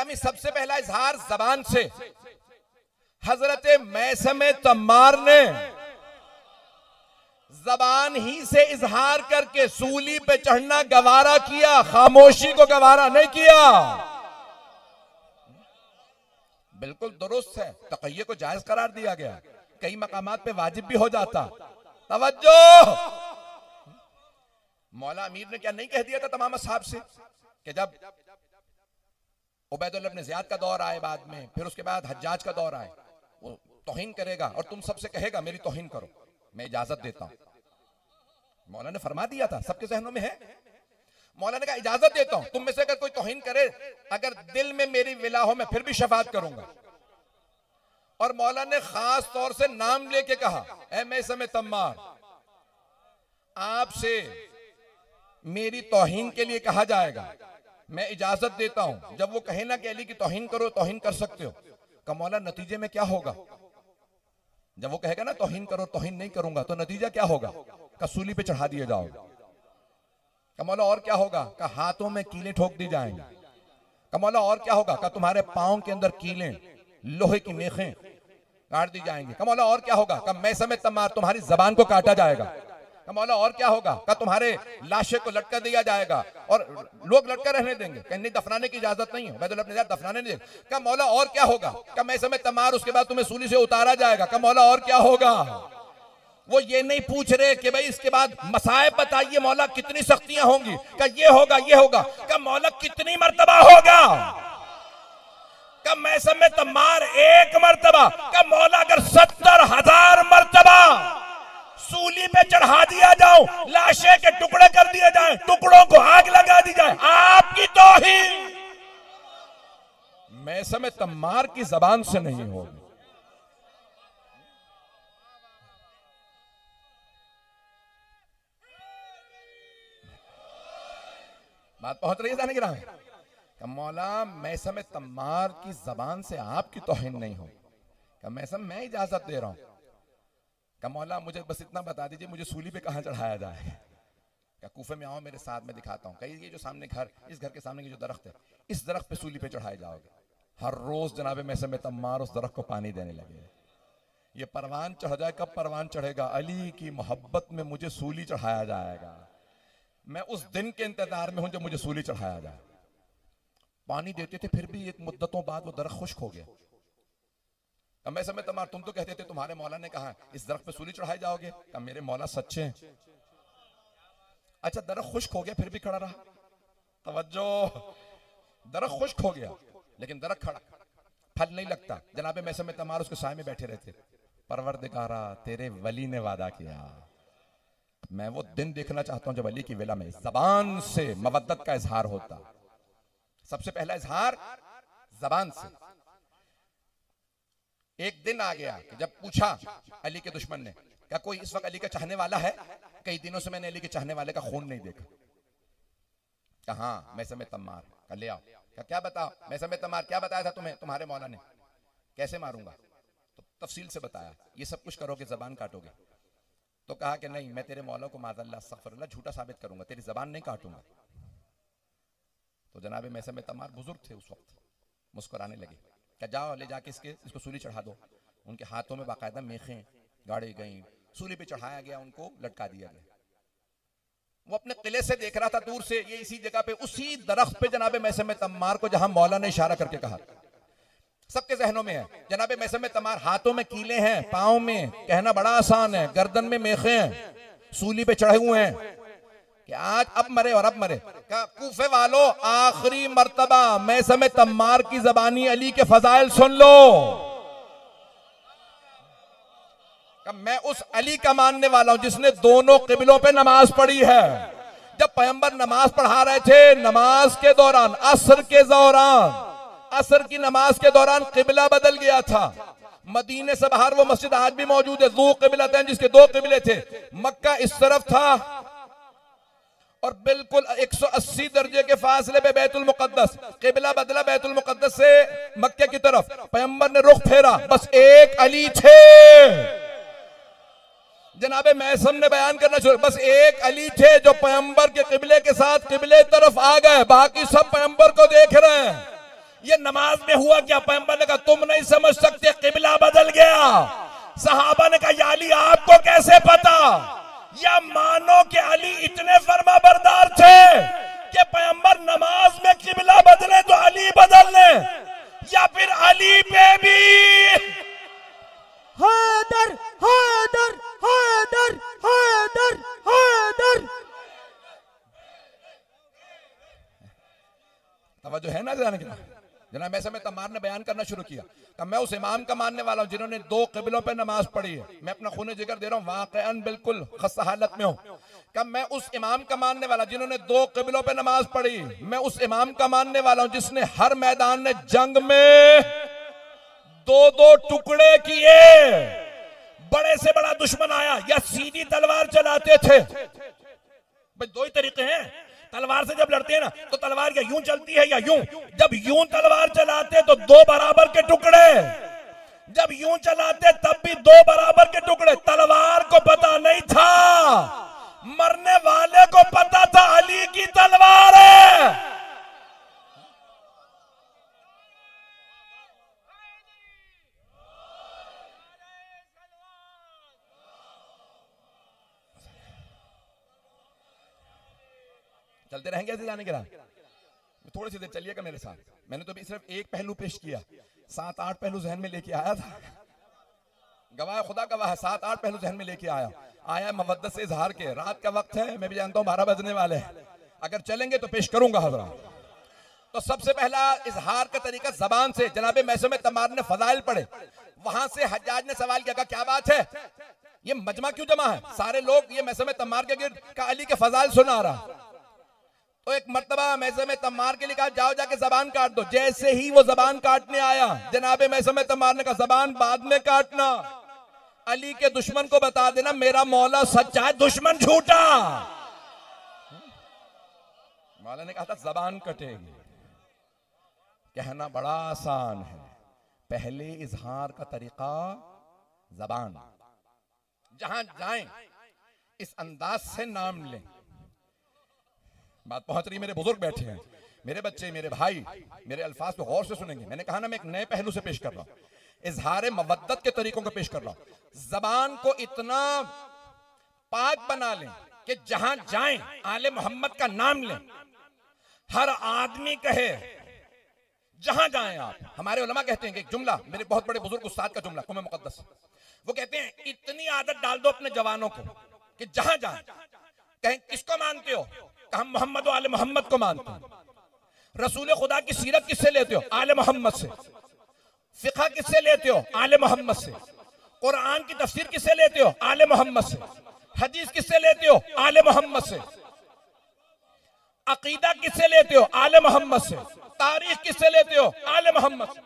गिरामी, सबसे पहला इजहार जबान से। हजरत मैसम तम्मार ने जबान ही से इजहार करके सूली पे चढ़ना गवारा किया, खामोशी को गवारा नहीं किया। बिल्कुल दुरुस्त है, तक़य्युद को जायज करार दिया गया, कई मकामात पे वाजिब भी हो जाता। तवज्जो, मौला अमीर ने क्या नहीं कह दिया था तमाम असहाब से कि जब उबैदुल्लाह इब्न ज़ियाद का दौर आए, बाद में फिर उसके बाद हज्जाज का दौर आए, वो तौहीन करेगा और तुम सबसे कहेगा मेरी तौहीन करो, मैं इजाजत देता हूं। मौला ने फरमा दिया था, सबके जहनों में है। मौला ने कहा इजाजत देता हूं, तुम में से अगर कोई तौहीन करे, अगर दिल में मेरी विला हो, मैं फिर भी शफाअत करूंगा। और मौला ने खास तौर से नाम लेके कहा, ऐ मैसम तम्मार, आपसे मेरी तौहीन के लिए कहा जाएगा, मैं इजाजत देता हूं। जब वो कहे ना कि अली की तौहीन करो, तौहीन कर सकते हो, का मौला नतीजे में क्या होगा? जब वो कहेगा ना तौहीन करो, तौहीन नहीं करूंगा, तो नतीजा क्या होगा? का सूली पे चढ़ा दिए जाओगे। का मौला और क्या होगा? का हाथों में कीलें ठोक दी जाएंगी। का मौला और क्या होगा? का तुम्हारे पांव के अंदर कीलें, लोहे की मेखें काट दी जाएंगी। का मौला और क्या होगा? का मैसम तम्मार, तुम्हारी जबान को काटा जाएगा। का मौला और क्या होगा? का तुम्हारे लाशे को लटका दिया जाएगा और लोग लटका रहने देंगे, कहीं दफनाने की इजाजत नहीं है, उबैदुल्लाह इब्न ज़ियाद दफनाने नहीं देंगे। का मौला और क्या होगा? का मैसम तम्मार, उसके बाद तुम्हें सूली से उतारा जाएगा। का मौला और क्या होगा? वो ये नहीं पूछ रहे कि भाई इसके बाद मसाइब बताइए मौला, कितनी सख्तियां होंगी, का ये होगा ये होगा, का मौला कितनी मर्तबा होगा? का मैसम तम्मार एक मर्तबा, का मौला अगर 70,000 मर्तबा सूली पे चढ़ा दिया जाओ, लाशे के टुकड़े कर दिए जाए, टुकड़ों को आग लगा दी जाए, आपकी तौहीन मैसम तम्मार की जबान से नहीं होगी। बात पहुंच रही है जाने गिरा? मौला मैसम तम्मार की जबान से आपकी तौहीन नहीं हो। का मैसम, मैं इजाजत दे रहा हूं। का मौला मुझे बस इतना बता दीजिए, मुझे सूली पे कहां चढ़ाया जाए? क्या कूफे में आओ मेरे साथ, मैं दिखाता हूं। कहीं ये जो सामने घर, इस घर के सामने की जो दरख्त है, इस दरख्त पे सूली पे चढ़ाए जाओगे। हर रोज जनाबे मैसम तम्मार उस दरख्त को पानी देने लगे। ये परवान चढ़ जाए, कब परवान चढ़ेगा? अली की मोहब्बत में मुझे सूली चढ़ाया जाएगा। मैं उस दिन के इंतजार में हूं जब मुझे सूली चढ़ाया जाए। पानी देते थे, फिर भी एक मुद्दतों बाद वो दरख्त खुश्क हो गया। अब मैसम तम्मार, तुम तो कहते थे तुम्हारे मौला ने कहा इस दरख्त पे सूली चढ़ाए जाओगे। कहा मेरे मौला सच्चे हैं। अच्छा, दरख्त खुश्क हो गया फिर भी खड़ा रहा। तवज्जो, दरख्त खुश्क हो गया लेकिन दरख्त खड़ा, फल नहीं लगता। जनाबे मैसम तम्मार उसके साए में बैठे रहते। परवरदिगारा, तेरे वली ने वादा किया, मैं वो दिन देखना चाहता हूं जब अली की विला में जबान से मवद्दत का इजहार होता। सबसे पहला इजहार जबान से। एक दिन आ गया कि जब पूछा अली के दुश्मन ने, क्या कोई इस वक्त अली का चाहने वाला है? कई दिनों से मैंने अली के चाहने वाले का खून नहीं देखा। कहा मैसम तम्मार, का ले आओ। क्या बताओ मैसम तम्मार, क्या बताया था तुम्हें तुम्हारे मौला ने? कैसे मारूंगा? तो तफसील से बताया, ये सब कुछ करोगे जबान काटोगे। तो कहा कि नहीं, मैं तेरे मौला को माज़अल्लाह अस्तग़फिरुल्लाह झूठा साबित करूंगा, तेरी जबान नहीं काटूंगा। तो जनाबे मैसम तम्मार बुजुर्ग थे उस वक्त, मुस्कुराने लगे। क्या जाओ ले जाके इसको सूली चढ़ा दो। उनके हाथों में बाकायदा मेखें गाड़ी गई, सूली पे चढ़ाया गया, उनको लटका दिया गया। वो अपने किले से देख रहा था दूर से, ये इसी जगह पे, उसी दरख्त पे जनाबे मैसम तम्मार को जहां मौला ने इशारा करके कहा। सबके जहनों में है जनाबे मैसम तम्मार, हाथों में कीले हैं, पांव में, कहना बड़ा आसान है, गर्दन में मेखे हैं, सूली पे चढ़े हुए हैं कि आज अब मरे और अब मरे। क्या कूफे वालों, आखिरी मर्तबा मैसम तम्मार की जबानी अली के फजाइल सुन लो। मैं उस अली का मानने वाला हूं जिसने दोनों किबलों पे नमाज पढ़ी है। जब पैगंबर नमाज पढ़ा रहे थे, नमाज के दौरान, असर के दौरान, असर की नमाज के दौरान किबला बदल गया था। मदीने से बाहर वो मस्जिद आज भी मौजूद है, दो किबलतैन, जिसके दो किबले थे। मक्का इस तरफ था और बिल्कुल 180 दर्जे के फासले पे बैतुल मुकद्दस। किबला बदला बैतुल मुकद्दस से मक्के की तरफ, पैगंबर ने रुख फेरा, बस एक अली थे। जनाबे मैसम ने बयान करना शुरू, बस एक अली थे जो पैगंबर के किबले के साथ किबले तरफ आ गए, बाकी सब पैगंबर को देख रहे हैं। ये नमाज में हुआ क्या? पैगंबर ने कहा तुम नहीं समझ सकते, किबला बदल गया। सहाबा ने कहा या अली आपको कैसे पता? या मानो कि अली इतने फर्मा बरदार थे कि पैगंबर नमाज में किबला बदले तो अली बदल ले, या फिर अली पे भी हैदर हैदर हैदर हैदर हैदर। तवज्जो है ना जाने की? जनाब मैसम तम्मार ने बयान करना शुरू किया कि मैं उस इमाम का मानने वाला हूं जिन्होंने 2 किबलों पे नमाज पढ़ी है। मैं अपना खून जिगर दे रहा हूं, वाकईन बिल्कुल खस्ता हालत में हूं। कब मैं उस इमाम का मानने वाला जिन्होंने 2 किबलों पे नमाज पढ़ी, मैं उस इमाम का मानने वाला हूं जिसने हर मैदान में जंग में 2-2 टुकड़े किए। बड़े से बड़ा दुश्मन आया या सीधी तलवार चलाते थे। भाई 2 ही तरीके हैं, तलवार से जब लड़ते हैं ना तो तलवार या यूं चलती है या यूं। जब यूं तलवार चलाते तो 2 बराबर के टुकड़े, जब यूं चलाते तब भी 2 बराबर के टुकड़े। तलवार को पता नहीं था, मरने वाले को पता था अली की तलवार है। चलते रहेंगे ऐसे जाने के राह। थोड़ी सी देर चलिएगा मेरे साथ। मैंने तो अभी सिर्फ एक पहलू पेश किया, 7-8 पहलू जहन में लेके आया था। गवाह खुदा गवाह है, 7-8 पहलू जहन में लेके आया मवद्दत से इजहार के। रात का वक्त है, मैं भी जानता हूँ 12 बजने वाले हैं। अगर चलेंगे तो पेश करूंगा हजरा। तो सबसे पहला इजहार का तरीका जबान से। जनाब मैसम तम्मार ने फजाइल पढ़े, वहां से हज्जाज ने सवाल किया क्या बात है, ये मजमा क्यों जमा है? सारे लोग ये मैसम तम्मार के गिर्द का अली के फजाइल सुना रहा। तो एक मर्तबा मैसम तम्मार के लिए कहा जाओ जाके जबान काट दो। जैसे ही वो जबान काटने आया, जनाब मैसम तम्मार ने कहा जबान बाद में काटना, अली के दुश्मन को बता देना मेरा मौला सच्चा है, दुश्मन झूठा। मौला ने कहा था जबान कटेगी। कहना बड़ा आसान है, पहले इजहार का तरीका जबान। जहां जाएं इस अंदाज से नाम लें। बात पहुंच रही, मेरे बुजुर्ग बैठे हैं, मेरे बच्चे, मेरे भाई, मेरे अल्फाज पे गौर से सुनेंगे। मैंने कहा ना मैं एक नए पहलू से पेश कर रहा हूं, इजहार मवद्दत के तरीकों को पेश कर रहा हूं। जबान को इतना पाक बना लें कि जहां जाएं आले मोहम्मद का नाम लें, हर आदमी कहे जहां जाएं आप। हमारे उलमा कहते हैं कि एक जुमला, मेरे बहुत बड़े बुजुर्ग उस्ताद का जुमला कुम मुकद्दस, वो कहते हैं इतनी आदत डाल दो अपने जवानों को कि जहां जाएं कहें किसको मानते हो, हम मोहम्मद आले मोहम्मद को मानते हैं। रसूल खुदा की सीरत किससे लेते हो? आले मोहम्मद से। फिक़ह किससे लेते हो? आले मोहम्मद से। कुरान की तफसीर किससे लेते हो? आले मोहम्मद से। हदीस किससे लेते हो? आले मोहम्मद से। अकीदा किससे लेते हो? आले मोहम्मद से। तारीख किससे लेते हो? आले मोहम्मद से।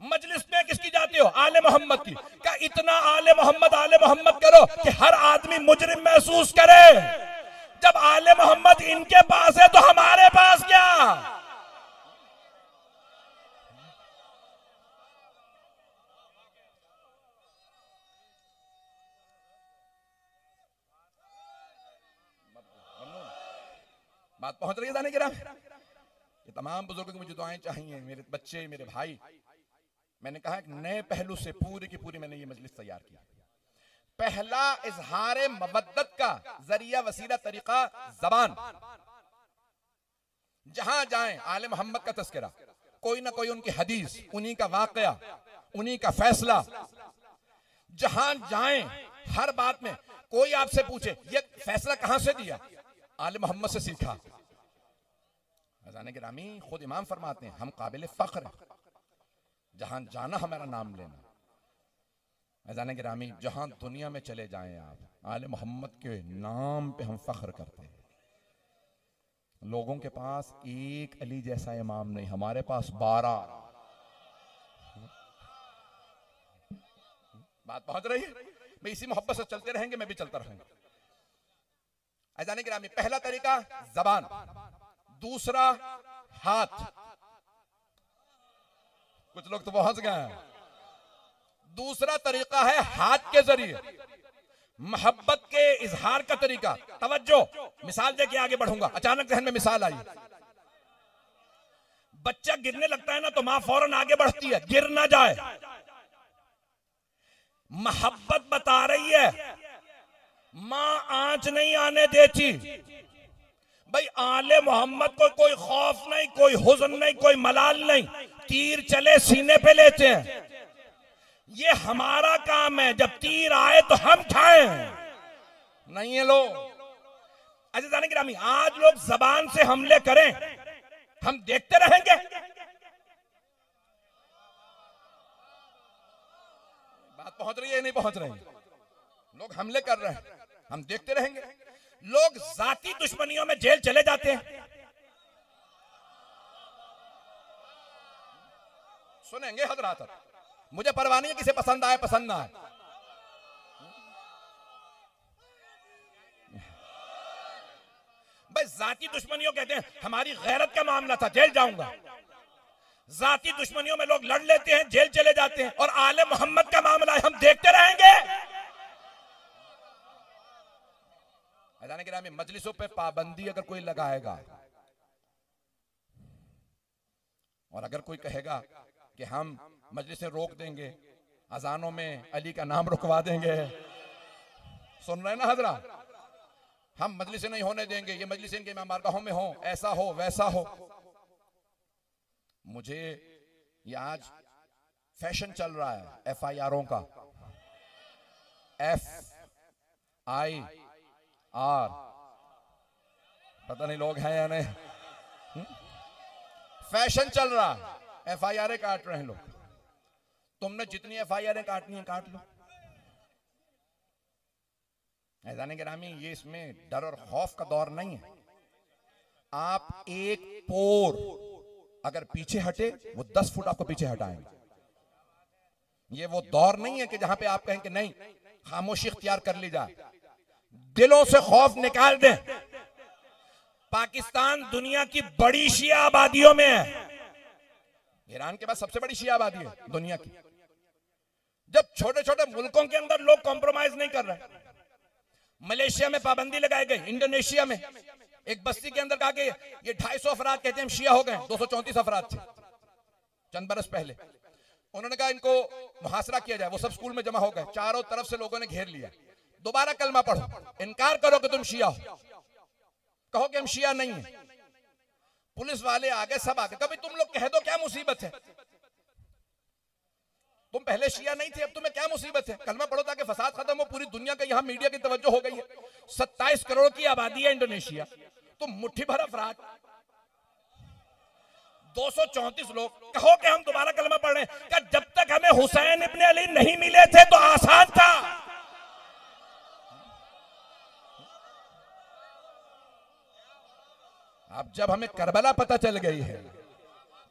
मजलिस में किसकी जाते हो? आले मोहम्मद की। क्या इतना आले मोहम्मद करो कि हर आदमी मुजरिम महसूस करे। जब आले मोहम्मद इनके पास है तो हमारे पास क्या? बात पहुंच रही है जाने की राह। ये तमाम बुजुर्गों की मुझे दुआएं चाहिए, मेरे बच्चे, मेरे भाई। मैंने कहा एक नए पहलू से पूरी की पूरी मैंने ये मजलिस तैयार की। पहला इजहार मवद्दत का जरिया वसीला तरीका जबान। जहां जाएं आले मोहम्मद का तस्करा, कोई ना कोई उनकी हदीस, उन्हीं का वाकया, उन्हीं का फैसला। जहां जाएं हर बात में कोई आपसे पूछे ये फैसला कहां से दिया, आले मोहम्मद से सीखा। अज़ान गिरामी खुद इमाम फरमाते हैं हम काबिल फख्र हैं, जहां जाना हमारा नाम लेना। अज़ान गिरामी जहां दुनिया में चले जाएं आप, आले मोहम्मद के नाम पे हम फख्र करते हैं। लोगों के पास एक अली जैसा इमाम नहीं, हमारे पास 12। बात पहुंच रही है? मैं इसी मोहब्बत से चलते रहेंगे, मैं भी चलता रहूंगा। अज़ान गिरामी पहला तरीका जबान, दूसरा हाथ। कुछ लोग तो पहुंच गए हैं। दूसरा तरीका है हाथ के जरिए मोहब्बत के इजहार का तरीका। तवज्जो, मिसाल देके आगे बढ़ूंगा, अचानक जहन में मिसाल आई। बच्चा गिरने लगता है ना तो मां फौरन आगे बढ़ती है, गिर ना जाए, मोहब्बत बता रही है, मां आंच नहीं आने देती। भाई आले मोहम्मद को कोई खौफ नहीं, कोई हुज़्न नहीं, कोई मलाल नहीं, तीर चले सीने पे लेते हैं। ये हमारा काम है, जब तीर आए तो हम खाएं, नहीं है लोग। अज़ीज़ान गिरामी, आज लोग जबान से हमले करें, हम देखते रहेंगे? बात पहुंच रही है नहीं पहुंच रही? लोग हमले कर रहे हैं, हम देखते रहेंगे? लोग जाती दुश्मनियों में जेल चले जाते हैं, सुनेंगे हजरात। मुझे परवाह नहीं है किसे पसंद आए पसंद ना आए। भाई जाती दुश्मनियों कहते हैं, हमारी गैरत का मामला था, जेल जाऊंगा। जाती दुश्मनियों में लोग लड़ लेते हैं, जेल चले जाते हैं, और आले मोहम्मद का मामला है, हम देखते रहेंगे? अज़ान गिरामी, मजलिसों पे पाबंदी अगर कोई लगाएगा और अगर कोई कहेगा कि हम मजलिसें रोक देंगे, अजानों में अली का नाम रुकवा देंगे, सुन रहे हैं ना हजरा, हम मजलिसें नहीं होने देंगे, ये मजलिसें इनके मारगाहों में हो, ऐसा हो वैसा हो। मुझे ये आज फैशन चल रहा है FIRों का, FIR, पता नहीं लोग हैं या नहीं, फैशन चल रहा है, FIR काट रहे हैं लोग। तुमने जितनी FIR काटनी है काट लो। ऐज़ान गिरामी, ये इसमें डर और खौफ का दौर नहीं है। आप एक पोर अगर पीछे हटे, वो 10 फुट आपको पीछे हटाएंगे। ये वो दौर नहीं है कि जहां पे आप कहें कि नहीं, खामोशी इख्तियार कर ली जाए। दिलों से खौफ निकाल दें। पाकिस्तान दुनिया की बड़ी शिया आबादियों में है, ईरान के बाद सबसे बड़ी शिया आबादी है दुनिया की। जब छोटे छोटे मुल्कों के अंदर लोग कॉम्प्रोमाइज नहीं कर रहे, मलेशिया में पाबंदी लगाई गई, इंडोनेशिया में एक बस्ती के अंदर कहा कि ये 250 अफराद कहते हैं हम शिया हो गए, 234 अफराद थे चंद बरस पहले। उन्होंने कहा इनको मुहासरा किया जाए, वो सब स्कूल में जमा हो गए, चारों तरफ से लोगों ने घेर लिया। दोबारा कलमा पढ़ो, इनकार करो कि तुम शिया हो, कहो कि हम शिया नहीं है। पुलिस वाले आगे, सब आगे, कभी तुम लोग कह दो क्या मुसीबत है, तुम पहले शिया नहीं थे, अब तुम्हें क्या मुसीबत है, कलमा पढ़ो ताकि फसाद खत्म हो। पूरी दुनिया का यहां मीडिया की तवज्जो हो गई है। 27 करोड़ की आबादी है इंडोनेशिया, तुम मुट्ठी भर अफराद, 234 लोग, कहो कि हम दोबारा कलमा पढ़ रहे हैं। क्या जब तक हमें हुसैन इब्ने अली नहीं मिले थे तो आसान था? अब जब हमें करबला पता चल गई है,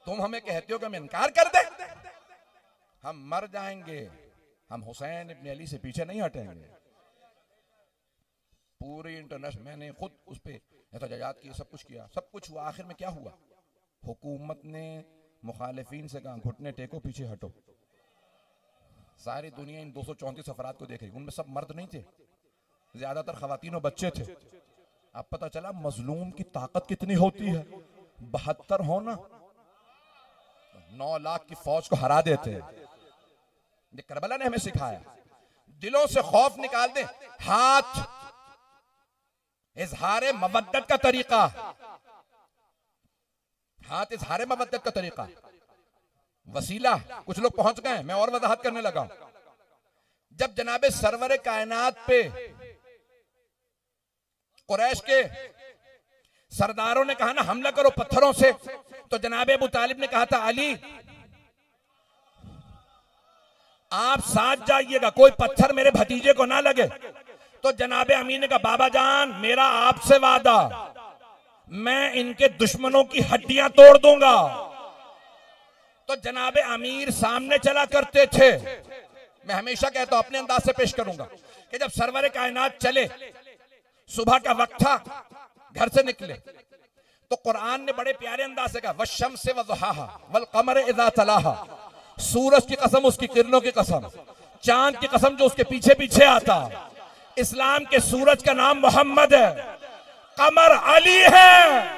तुम हमें कहते हो कि हम इनकार कर दे, हम मर जाएंगे, हम हुसैन इब्ने अली से पीछे नहीं हटेंगे। पूरी इंटरनेशनल, मैंने खुद उस पर एहतजाजात किए, सब कुछ किया, सब कुछ हुआ, आखिर में क्या हुआ? हुकूमत ने मुखालिफिन से कहा घुटने टेको, पीछे हटो। सारी दुनिया इन 234 अफराद को देख रही, उनमें सब मर्द नहीं थे, ज्यादातर खवातीन और बच्चे थे। अब पता चला मजलूम की ताकत कितनी होती है, 72 हो ना, 9 लाख की फौज को हरा देते हैं। ये करबला ने हमें सिखाया। दिलों से खौफ निकाल दे, हाथ इजहारे मवद्दत का तरीका, हाथ इजहारे मवद्दत का तरीका, वसीला। कुछ लोग पहुंच गए, मैं और वजाहत करने लगा। जब जनाबे सरवरे कायनात पे कुरैश के सरदारों ने कहा ना हमला करो पत्थरों से, तो जनाबे अबू तालिब ने कहा था अली आप साथ जाइएगा, कोई पत्थर मेरे भतीजे को ना लगे। तो जनाबे अमीर ने कहा बाबा जान मेरा आपसे वादा, मैं इनके दुश्मनों की हड्डियां तोड़ दूंगा। तो जनाबे अमीर सामने चला करते थे। मैं हमेशा कहता हूं, अपने अंदाज से पेश करूंगा कि जब सरवरे कायनात चले, सुबह का वक्त था, घर से निकले, तो कुरान ने बड़े प्यारे अंदाज से कहा वश्शम्स वज़ुहाहा वल क़मर इज़ा तलाहा, सूरज की कसम, उसकी किरणों की कसम, चांद की कसम जो उसके पीछे पीछे आता। इस्लाम के सूरज का नाम मोहम्मद है, कमर अली है।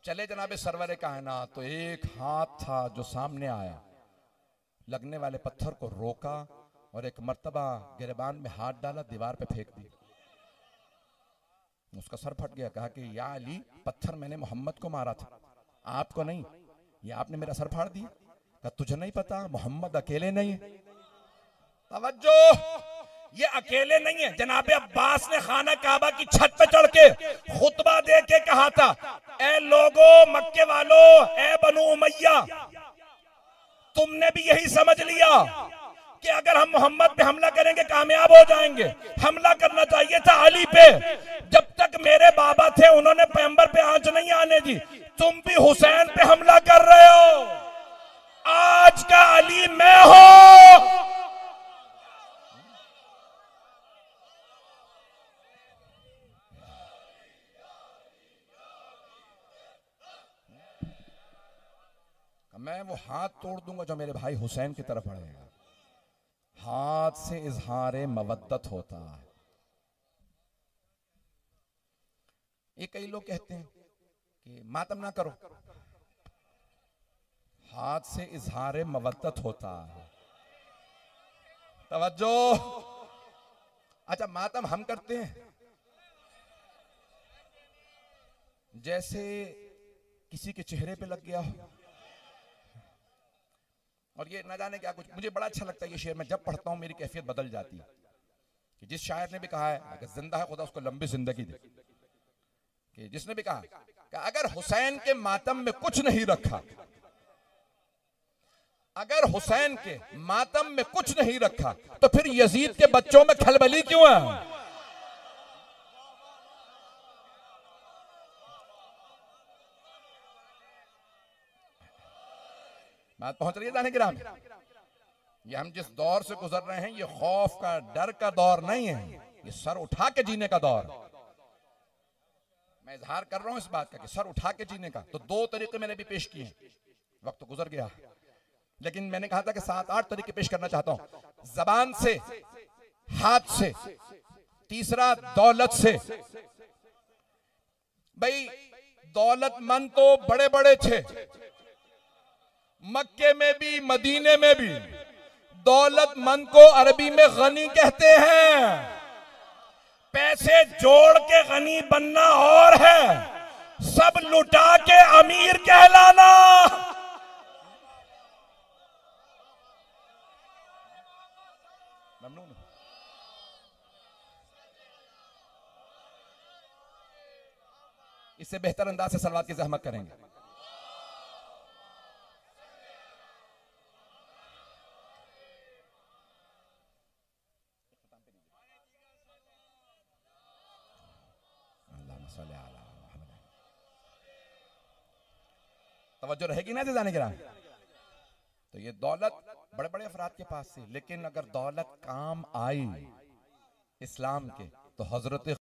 चले जनाबे सरवरे कायनात, तो एक हाथ था जो सामने आया, लगने वाले पत्थर को रोका और एक मर्तबा गिरबान में हाथ डाला, दीवार पे फेंक दिया। उसका सर फट गया। कहा कि या अली, पत्थर मैंने मोहम्मद को मारा था, आपको नहीं। ये आपने मेरा सर फाड़ दिया। कहा तुझे नहीं पता मोहम्मद अकेले नहीं है। तवज्जो, ये अकेले नहीं है। जनाबे अब्बास ने खाना काबा की छत पे चढ़ के खुतबा दे के कहा था, ए लोगो मक्के वालो, ए बनु उमैया, तुमने भी यही समझ लिया कि अगर हम मोहम्मद पे हमला करेंगे कामयाब हो जाएंगे। हमला करना चाहिए था अली पे। जब तक मेरे बाबा थे उन्होंने पैगंबर पे आंच नहीं आने दी। तुम भी हुसैन पे हमला कर रहे हो। आज का अली मैं हूं। मैं वो हाथ तोड़ दूंगा जो मेरे भाई हुसैन की तरफ बढ़ेगा। हाथ से इजहारे मवद्दत होता है। ये कई लोग कहते हैं कि मातम ना करो, हाथ से इजहारे मवद्दत होता है। तवज्जो। अच्छा, मातम हम करते हैं जैसे किसी के चेहरे पे लग गया हो, और ये ना जाने क्या कुछ। मुझे बड़ा अच्छा लगता है ये शेर, मैं जब पढ़ता हूं मेरी कैफियत बदल जाती है। कि जिस शायर ने भी कहा है अगर जिंदा है खुदा उसको लंबी जिंदगी दे, कि जिसने भी कहा कि अगर हुसैन के मातम में कुछ नहीं रखा, अगर हुसैन के मातम में कुछ नहीं रखा तो फिर यजीद के बच्चों में खलबली क्यों है? बात पहुंच रही है दाने गिराम? ये हम जिस दौर से गुजर रहे हैं ये खौफ का, डर का दौर नहीं है, ये सर उठा के जीने का दौर। मैं इजहार कर रहा हूं इस बात का कि सर उठा के जीने का। तो दो तरीके मैंने भी पेश किए हैं, वक्त तो गुजर गया, लेकिन मैंने कहा था कि 7-8 तरीके पेश करना चाहता हूं। जबान से, हाथ से, तीसरा दौलत से। भाई दौलतमंद तो बड़े बड़े थे, मक्के में भी मदीने में भी। दौलतमंद को अरबी में गनी कहते हैं। पैसे जोड़ के गनी बनना और है, सब लुटा के अमीर कहलाना। ममनून। इससे बेहतर अंदाज से सलवात की ज़हमत करेंगे। तवज्जो रहेगी ना जाने के। तो ये दौलत बड़े बड़े अफराद के पास थी, लेकिन अगर दौलत काम आई इस्लाम के तो हजरत